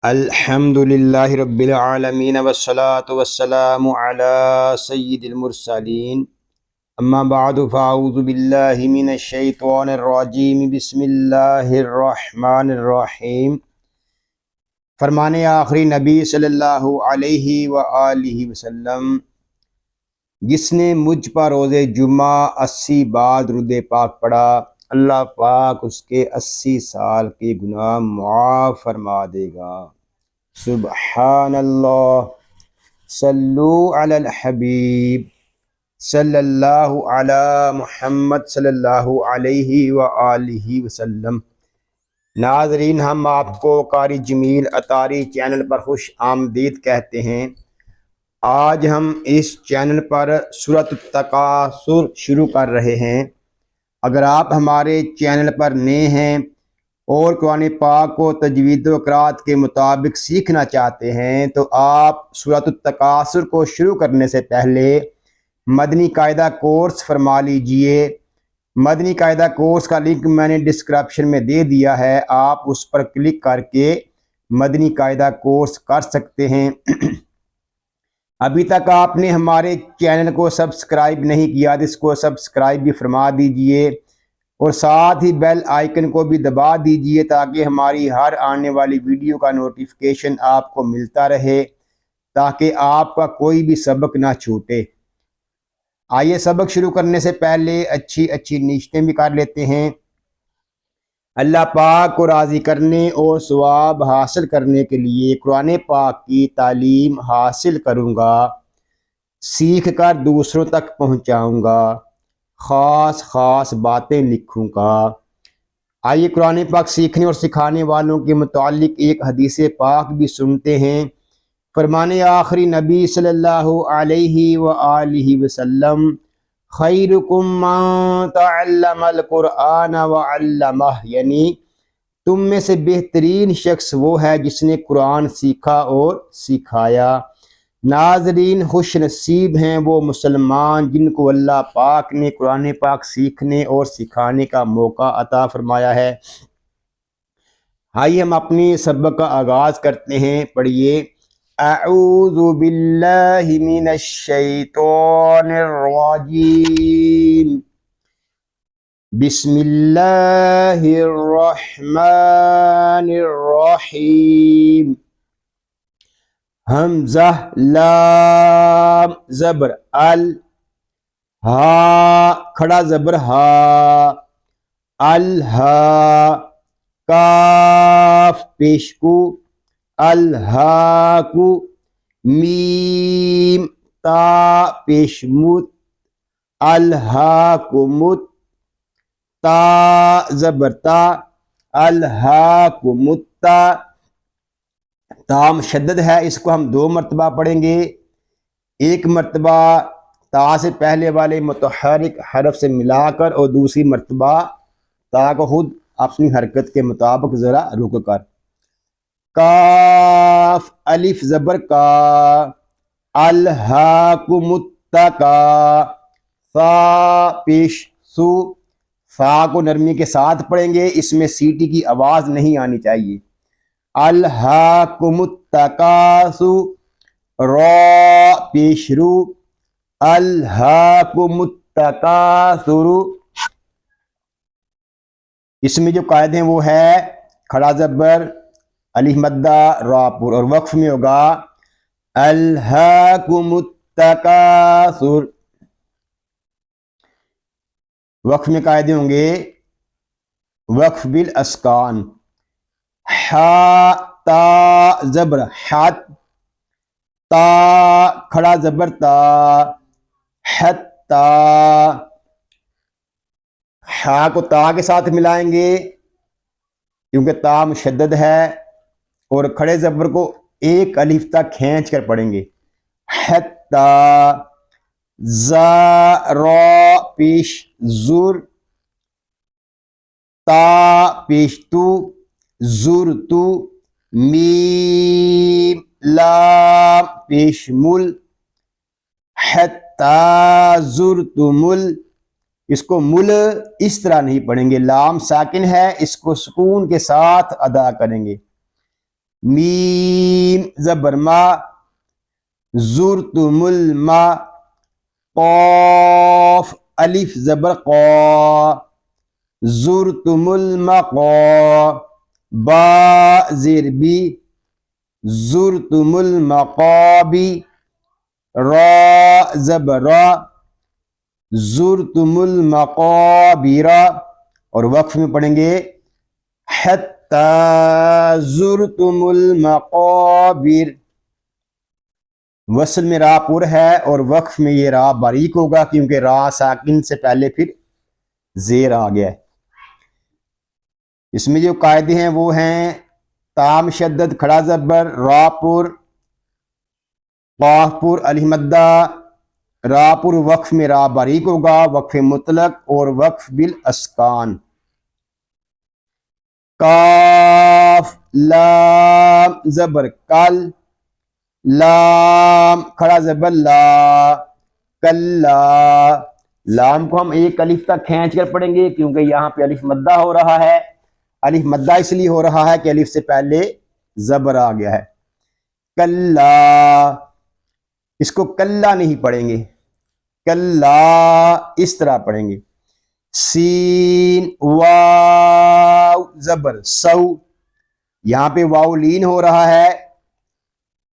الحمد للہ رب العالمین والصلاة والسلام علی سید المرسلین اما بعد فاعوذ باللہ من الشیطان الرجیم بسم اللہ الرحمن الرحیم۔ فرمان آخری نبی صلی اللہ علیہ وآلہ وسلم، جس نے مجھ پر روز جمعہ 80 بار درود پاک پڑھا، اللہ پاک اس کے 80 سال کے گناہ معاف فرما دے گا۔ سبحان اللہ، صلو علی الحبیب صلی اللہ علی محمد صلی اللہ علیہ وآلہ وسلم۔ ناظرین، ہم آپ کو قاری جمیل اطاری چینل پر خوش آمدید کہتے ہیں۔ آج ہم اس چینل پر سورۃ التکاثر شروع کر رہے ہیں۔ اگر آپ ہمارے چینل پر نئے ہیں اور قرآن پاک کو تجوید و قرات کے مطابق سیکھنا چاہتے ہیں تو آپ سورۃ التکاثر کو شروع کرنے سے پہلے مدنی قاعدہ کورس فرما لیجئے۔ مدنی قاعدہ کورس کا لنک میں نے ڈسکرپشن میں دے دیا ہے، آپ اس پر کلک کر کے مدنی قاعدہ کورس کر سکتے ہیں۔ ابھی تک آپ نے ہمارے چینل کو سبسکرائب نہیں کیا تو اس کو سبسکرائب بھی فرما دیجئے اور ساتھ ہی بیل آئیکن کو بھی دبا دیجئے تاکہ ہماری ہر آنے والی ویڈیو کا نوٹیفیکیشن آپ کو ملتا رہے، تاکہ آپ کا کوئی بھی سبق نہ چھوٹے۔ آئیے سبق شروع کرنے سے پہلے اچھی نیتیں بھی کر لیتے ہیں۔ اللہ پاک کو راضی کرنے اور ثواب حاصل کرنے کے لیے قرآن پاک کی تعلیم حاصل کروں گا، سیکھ کر دوسروں تک پہنچاؤں گا، خاص باتیں لکھوں گا۔ آئیے قرآن پاک سیکھنے اور سکھانے والوں کے متعلق ایک حدیث پاک بھی سنتے ہیں۔ فرمان آخری نبی صلی اللہ علیہ وآلہ وسلم، خیرکم من تعلم القرآن وعلمہ، یعنی تم میں سے بہترین شخص وہ ہے جس نے قرآن سیکھا اور سکھایا۔ ناظرین، خوش نصیب ہیں وہ مسلمان جن کو اللہ پاک نے قرآن پاک سیکھنے اور سکھانے کا موقع عطا فرمایا ہے۔ آئیے ہم اپنی سبق کا آغاز کرتے ہیں۔ پڑھیے، اعوذ باللہ من الشیطان الرجیم، بسم اللہ الرحمن الرحیم۔ حمزہ لام زبر ال، ہا کھڑا زبر ہا، الہا کاف پیشکو، الہاکو میم تا پیشمت، الہاکمت تا زبر تا، الہاکمتا تا مشدد ہے، اس کو ہم 2 مرتبہ پڑھیں گے۔ ایک مرتبہ تا سے پہلے والے متحرک حرف سے ملا کر اور دوسری مرتبہ تا کو خود اپنی حرکت کے مطابق ذرا رک کر۔ کاف الف زبر کا، الہاکم التقا، فا پیش سو، فا کو نرمی کے ساتھ پڑھیں گے، اس میں سیٹی کی آواز نہیں آنی چاہیے۔ الہاکم التکاثر، را پیش رو، الہاکم التکاثر۔ اس میں جو قاعدے ہیں وہ ہے کھڑا زبر، الف مدہ، را پر، اور وقف میں ہوگا الہاکم التکاثر۔ وقف میں قاعدے ہوں گے وقف بالاسکان، حا تا زبر حت، تا کھڑا زبر تا، حتا، حا کو تا کے ساتھ ملائیں گے کیونکہ تا مشدد ہے، اور کھڑے زبر کو ایک الف تک کھینچ کر پڑھیں گے۔ حتا، زا را پیش زر، تا پیش تو، زر تو، میم لام پیش مل، حتا زرتمل۔ اس کو مل اس طرح نہیں پڑھیں گے، لام ساکن ہے، اس کو سکون کے ساتھ ادا کریں گے۔ میم زبر ما، زرتم الما، قاف الف زبر قا، زرتم المقا، با زیر بی، زرتم المقابی، را زبر را، زرتم المقابر، اور وقف میں پڑھیں گے حتی زرتم المقابر. وصل میں را پر ہے اور وقف میں یہ را باریک ہوگا کیونکہ را ساکن سے پہلے پھر زیر آ گیا ہے. اس میں جو قاعدے ہیں وہ ہیں تام شدد کھڑا زبر، را پر، قاف پر الف مدہ، را پر وقف میں را باریک ہوگا، وقف مطلق اور وقف بالاسکان. کاف لام زبر کل، لام کھڑا زبر لا، کلا. لام کو ہم ایک الف تک کھینچ کر پڑھیں گے کیونکہ یہاں پہ الف مدہ ہو رہا ہے. الف مدہ اس لیے ہو رہا ہے کہ الف سے پہلے زبر آ گیا ہے. کلا، اس کو کلا نہیں پڑھیں گے، کلا اس طرح پڑھیں گے. سین واو زبر سو، یہاں پہ واو لین ہو رہا ہے.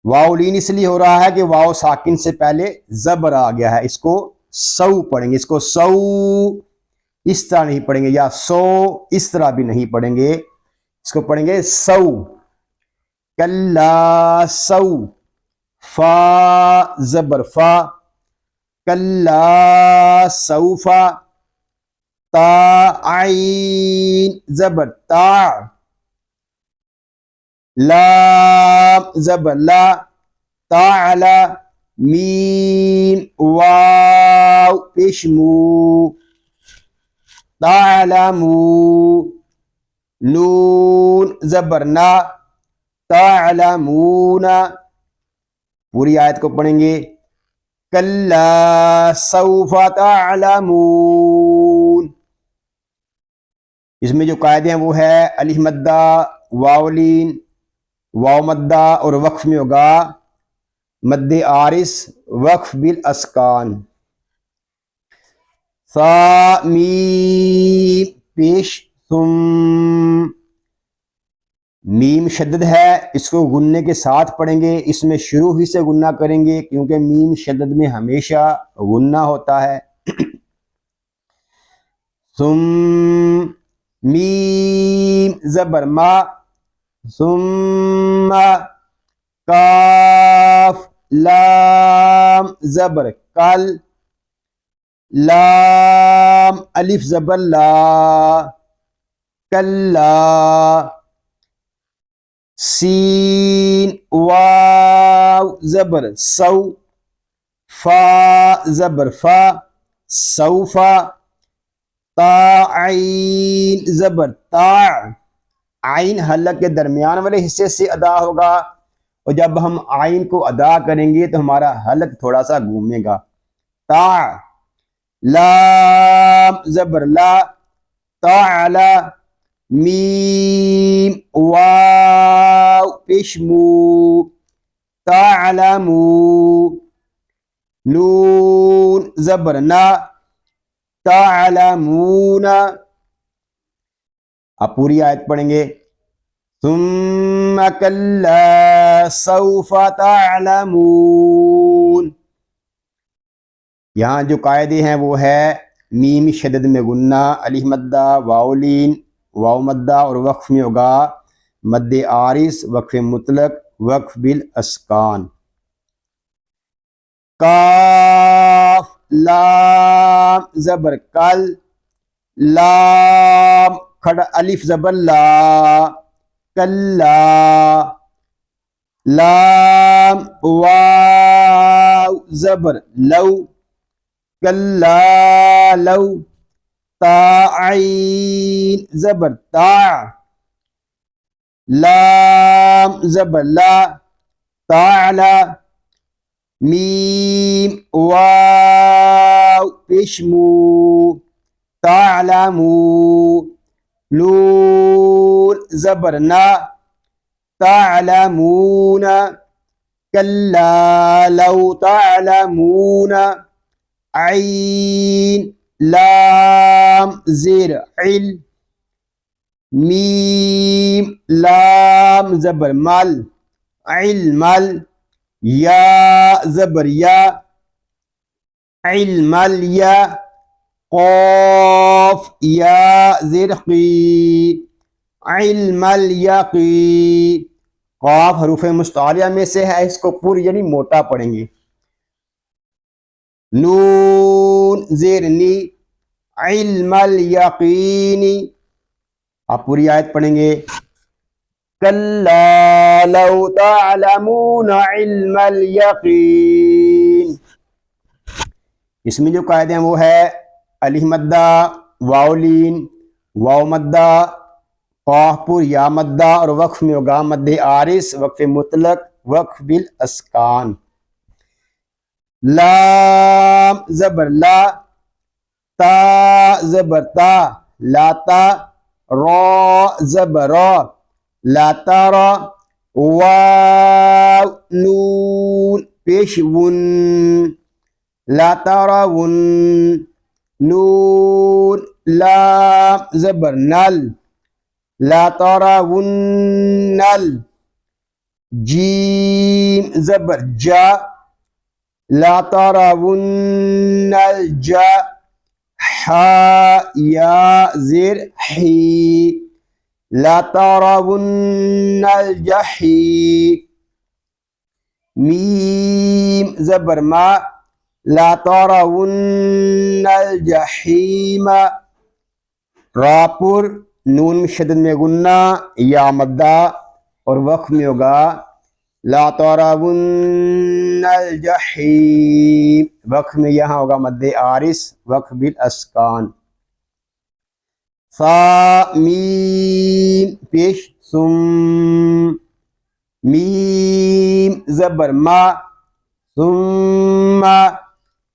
واو لین اس لیے ہو رہا ہے کہ واو ساکن سے پہلے زبر آ گیا ہے. اس کو سو پڑھیں گے، اس کو سو اس طرح نہیں پڑھیں گے، یا سو اس طرح بھی نہیں پڑھیں گے، اس کو پڑھیں گے سو. کلا سو، فا زبر فا، کلا سوفا. تا عین زبر تا، لام زبر لا، تعالی. میم واو پیشمو، تعلمو. نون زبر نا، تعلمون. پوری آیت کو پڑھیں گے کلا سوف تعلمون. اس میں جو قاعدے ہیں وہ ہے الف مدہ، واو لین، واو مدہ اور وقف میں ہوگا مد عارض، وقف بالاسکان. ثا میم پیش ثم، میم شدد ہے، اس کو غننے کے ساتھ پڑھیں گے. اس میں شروع ہی سے غنہ کریں گے کیونکہ میم شدد میں ہمیشہ غنہ ہوتا ہے. ثم میم زبر ما، ثم کاف لام زبر کل، لام الف زبر لا، کلا. سین واو زبر سو، فا زبر فا، سوفا. تا عین زبر تا، عین حلق کے درمیان والے حصے سے ادا ہوگا اور جب ہم عین کو ادا کریں گے تو ہمارا حلق تھوڑا سا گھومے گا. تا. لام زبر لا، تعالی. میم واو پیشمو، تعلمو. نون زبر نا، تعلمون. اب پوری آیت پڑھیں گے ثم کلا سوف تعلمون. یہاں جو قاعدے ہیں وہ ہے میم شدد میں غنہ، الف مدہ، واو لین، واو مدہ اور وقف میں ہوگا مد عارض، وقف مطلق، وقف بالاسکان. کاف لام زبر کل، لام کھڑا الف زبر لا، کلا. لام واو زبر لو، کلا لو. تا عین زبر تا، لام زبر لا، تعالی. میم واو پیشمو، تعلمو. نون زبر نا، تعلمون كلا لو تعلمون عين لام زیر عل میم لام زبر مل علم یا زبر یا علم یا قاف یا زیر قی علم الیقی قاف حروف مستعلیہ میں سے ہے، اس کو پوری یعنی موٹا پڑھیں گے. نون زیر نی علم الیقینی. آپ پوری آیت پڑھیں گے. کلا لو تعلمون علم الیقین. اس میں جو قاعدے ہیں وہ ہے الف مدہ، واو لین، واو مدہ، قاف پر یا مدہ، اور وقف میں ہوگا مد عارض، وقف مطلق، وقف بالاسکان. لام زبر لا، تا زبر تا، لاتا، را زبر را، لا تارا، واو نون پیش ون، لا تراون، نون لام زبر نل، لا تراون نل، جیم زبر جا، لا تراون الجا، حا یا زیر حی، لا تراون الجحی، میم زبر ما، لا ترون الجحیم. را پر نون میں شدت میں گننا، یا مدہ، اور وقف میں ہوگا لا ترون الجحیم، وقف میں یہاں ہوگا مد عارض، وقف بالاسکان. صا میم پیش سم، میم زبر ما، ثم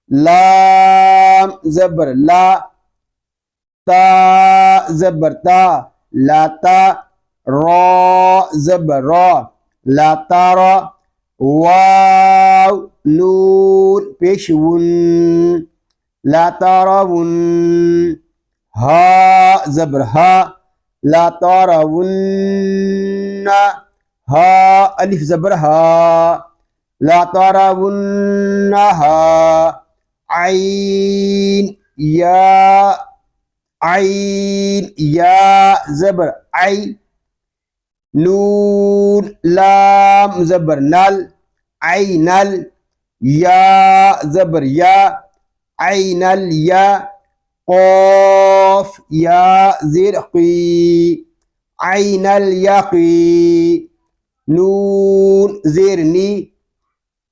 لام زبر لا، تا زبر تا، لا تا، را زبر را، لا تارا، واو نون پیش ون، لا تراون، ہا زبر ہا، لا تراون، ہا الف زبر ہا، لا ترونها. عین یا، عین یا زبر عی، نون لام زبر نل، عینل، یا زبر یا، عینل یا، قاف یا زیر قی، عینل یقی، نون زیر نی،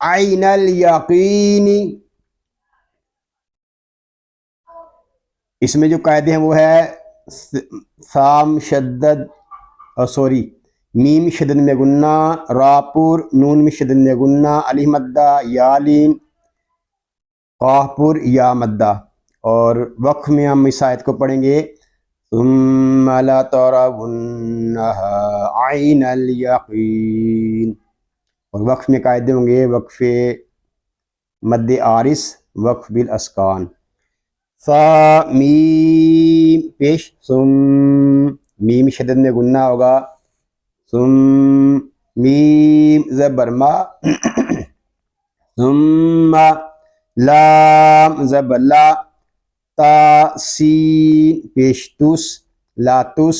عین الیقینی. اس میں جو قاعدے ہیں وہ ہے سام شدد میم شدد میں گننا، را پر نون میں شدد میں گننا، الف مدہ، یا لین، قاف پر یا مدہ. اور وقف میں ہم اس آیت کو پڑھیں گے ثم لترونها عین الیقین. اور وقف میں قاعدے ہوں گے وقف مد عارض، وقف بالاسکان. صا میم پیش سم، میم شدد میں گننا ہوگا، سم میم زبر ما، ثم لام زبر لا، تا سین پیش تس، لا تس،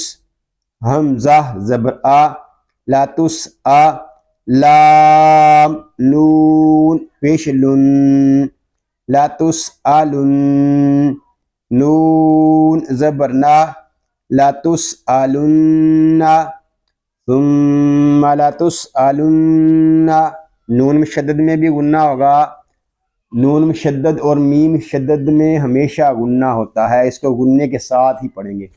حمزہ زبر آ، لا تس آ، لام نون پیش لن، لا تسألن، نون زبر نا، لا تسألن، ثم لا تسألن. نون مشدد میں بھی غنہ ہوگا، نون مشدد اور میم مشدد میں ہمیشہ غنہ ہوتا ہے، اس کو غننے کے ساتھ ہی پڑھیں گے.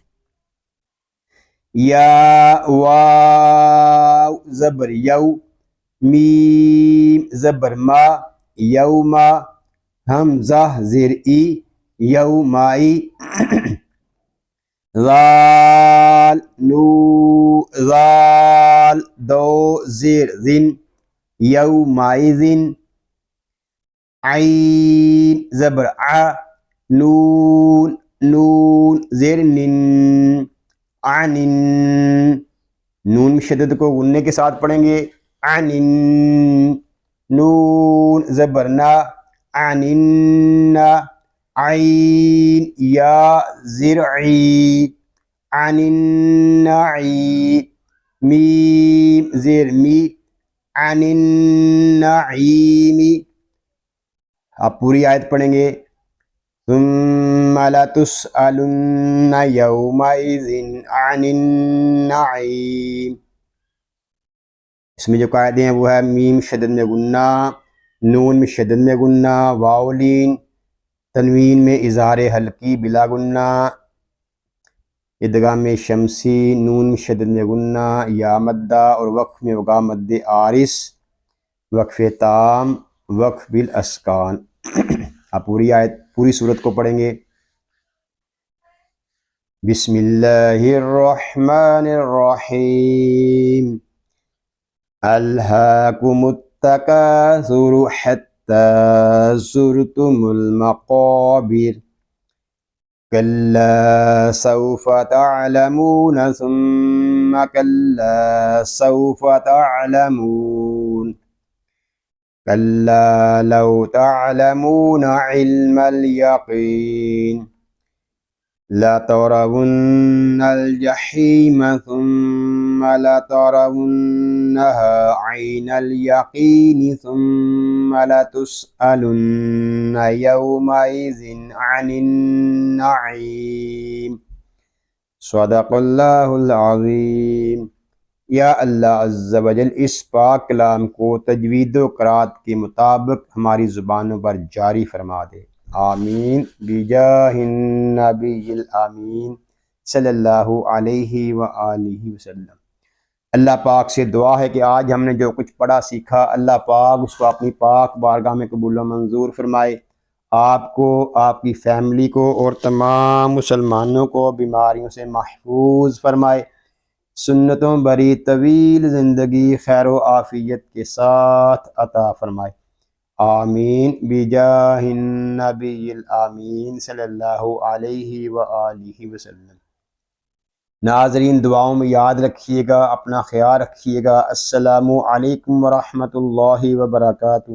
یا واو زبر یو، میم زبر ما، یوما، حمزہ زیر ای، یومائی. ذال نو ذال دو زیر ذن یومئذ عین زبر ع نون نون زیر نن عن نون میں شدت کو غننے کے ساتھ پڑھیں گے عن نون زبر نا عن عین یا زرعی عن النعی میم زیر می عن النعیم آپ پوری آیت پڑھیں گے ثم لتسألن یومئذ عن النعیم. اس میں جو قاعدے ہیں وہ ہے میم شدد میں غنہ، نون میں شدد میں غنہ، واولین تنوین میں اظہار حلقی بلا غنہ، ادغام شمسی نون میں شدد میں غنہ یا مدہ، اور وقف میں وقع مد عارض، وقف تام، وقف بالاسکان. آپ پوری آیت پوری صورت کو پڑھیں گے. بسم اللہ الرحمن الرحیم الہاکم التکاثر حتی زرتم المقابر کلا سوف تعلمون ثم کلا سوف تعلمون كلا لو تعلمون علم اليقين لترون الجحيم ثم لترونها عين اليقين ثم لتسألن يومئذ عن النعيم. صدق اللہ العظیم. یا اللہ عز و جل اس پاک کلام کو تجوید و قرات کے مطابق ہماری زبانوں پر جاری فرما دے. آمین بجاہ النبی الامین صلی اللہ علیہ وآلہ وسلم. اللہ پاک سے دعا ہے کہ آج ہم نے جو کچھ پڑھا سیکھا اللہ پاک اس کو اپنی پاک بارگاہ میں قبول و منظور فرمائے. آپ کو، آپ کی فیملی کو اور تمام مسلمانوں کو بیماریوں سے محفوظ فرمائے. سنتوں بری طویل زندگی خیر و عافیت کے ساتھ عطا فرمائے. آمین بجاہ النبی الامین صلی اللہ علیہ وآلہ وسلم. ناظرین دعاؤں میں یاد رکھیے گا، اپنا خیال رکھیے گا. السلام علیکم ورحمۃ اللہ وبرکاتہ.